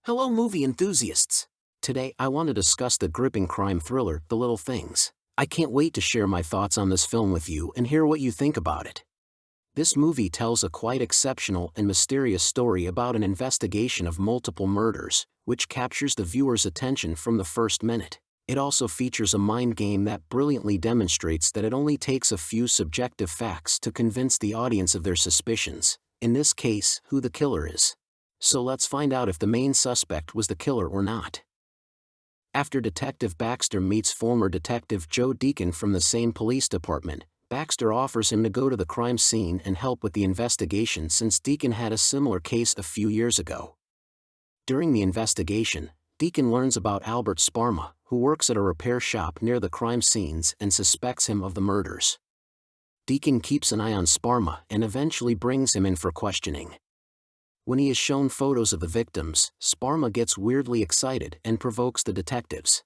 Hello, movie enthusiasts! Today I want to discuss the gripping crime thriller, The Little Things. I can't wait to share my thoughts on this film with you and hear what you think about it. This movie tells a quite exceptional and mysterious story about an investigation of multiple murders, which captures the viewer's attention from the first minute. It also features a mind game that brilliantly demonstrates that it only takes a few subjective facts to convince the audience of their suspicions, in this case, who the killer is. So let's find out if the main suspect was the killer or not. After Detective Baxter meets former Detective Joe Deacon from the same police department, Baxter offers him to go to the crime scene and help with the investigation since Deacon had a similar case a few years ago. During the investigation, Deacon learns about Albert Sparma, who works at a repair shop near the crime scenes and suspects him of the murders. Deacon keeps an eye on Sparma and eventually brings him in for questioning. When he is shown photos of the victims, Sparma gets weirdly excited and provokes the detectives.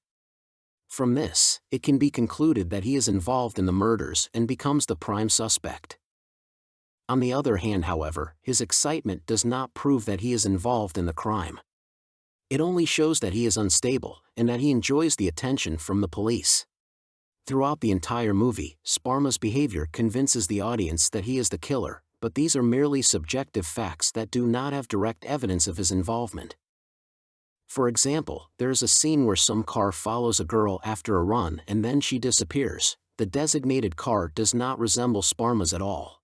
From this, it can be concluded that he is involved in the murders and becomes the prime suspect. On the other hand, however, his excitement does not prove that he is involved in the crime. It only shows that he is unstable and that he enjoys the attention from the police. Throughout the entire movie, Sparma's behavior convinces the audience that he is the killer, but these are merely subjective facts that do not have direct evidence of his involvement. For example, there is a scene where some car follows a girl after a run and then she disappears. The designated car does not resemble Sparma's at all.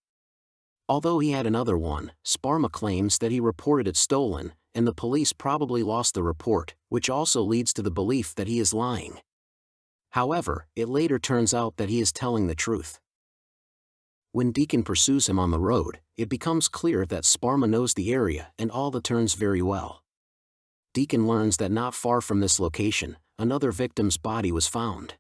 Although he had another one, Sparma claims that he reported it stolen, and the police probably lost the report, which also leads to the belief that he is lying. However, it later turns out that he is telling the truth. When Deacon pursues him on the road, it becomes clear that Sparma knows the area and all the turns very well. Deacon learns that not far from this location, another victim's body was found.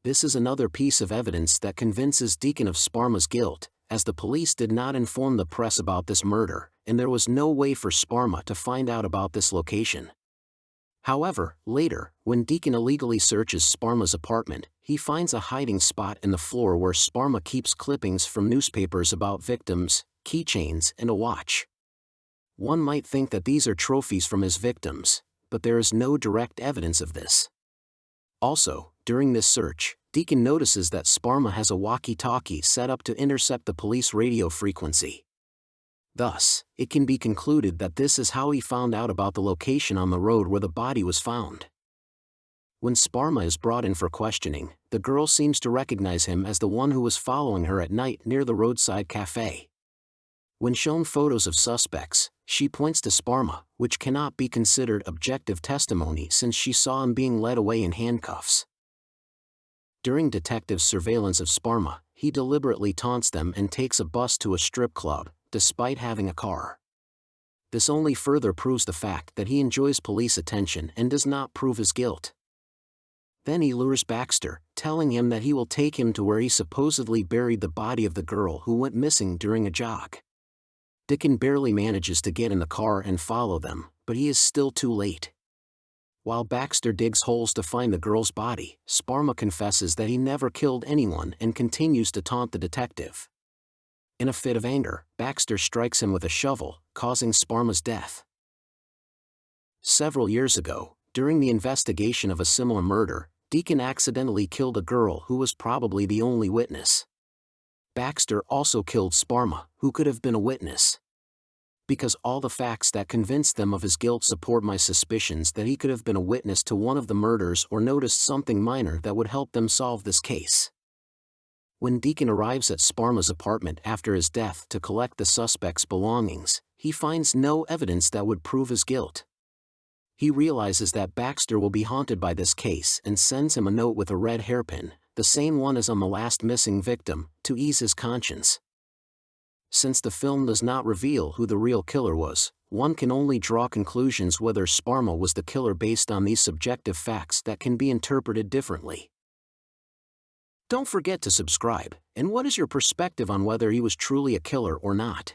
This is another piece of evidence that convinces Deacon of Sparma's guilt, as the police did not inform the press about this murder, and there was no way for Sparma to find out about this location. However, later, when Deacon illegally searches Sparma's apartment, he finds a hiding spot in the floor where Sparma keeps clippings from newspapers about victims, keychains, and a watch. One might think that these are trophies from his victims, but there is no direct evidence of this. Also, during this search, Deacon notices that Sparma has a walkie-talkie set up to intercept the police radio frequency. Thus, it can be concluded that this is how he found out about the location on the road where the body was found. When Sparma is brought in for questioning, the girl seems to recognize him as the one who was following her at night near the roadside cafe. When shown photos of suspects, she points to Sparma, which cannot be considered objective testimony since she saw him being led away in handcuffs. During detectives' surveillance of Sparma, he deliberately taunts them and takes a bus to a strip club, despite having a car. This only further proves the fact that he enjoys police attention and does not prove his guilt. Then he lures Baxter, telling him that he will take him to where he supposedly buried the body of the girl who went missing during a jog. Deacon barely manages to get in the car and follow them, but he is still too late. While Baxter digs holes to find the girl's body, Sparma confesses that he never killed anyone and continues to taunt the detective. In a fit of anger, Baxter strikes him with a shovel, causing Sparma's death. Several years ago, during the investigation of a similar murder, Deacon accidentally killed a girl who was probably the only witness. Baxter also killed Sparma, who could have been a witness. Because all the facts that convinced them of his guilt support my suspicions that he could have been a witness to one of the murders or noticed something minor that would help them solve this case. When Deacon arrives at Sparma's apartment after his death to collect the suspect's belongings, he finds no evidence that would prove his guilt. He realizes that Baxter will be haunted by this case and sends him a note with a red hairpin, the same one as on the last missing victim, to ease his conscience. Since the film does not reveal who the real killer was, one can only draw conclusions whether Sparma was the killer based on these subjective facts that can be interpreted differently. Don't forget to subscribe, and what is your perspective on whether he was truly a killer or not?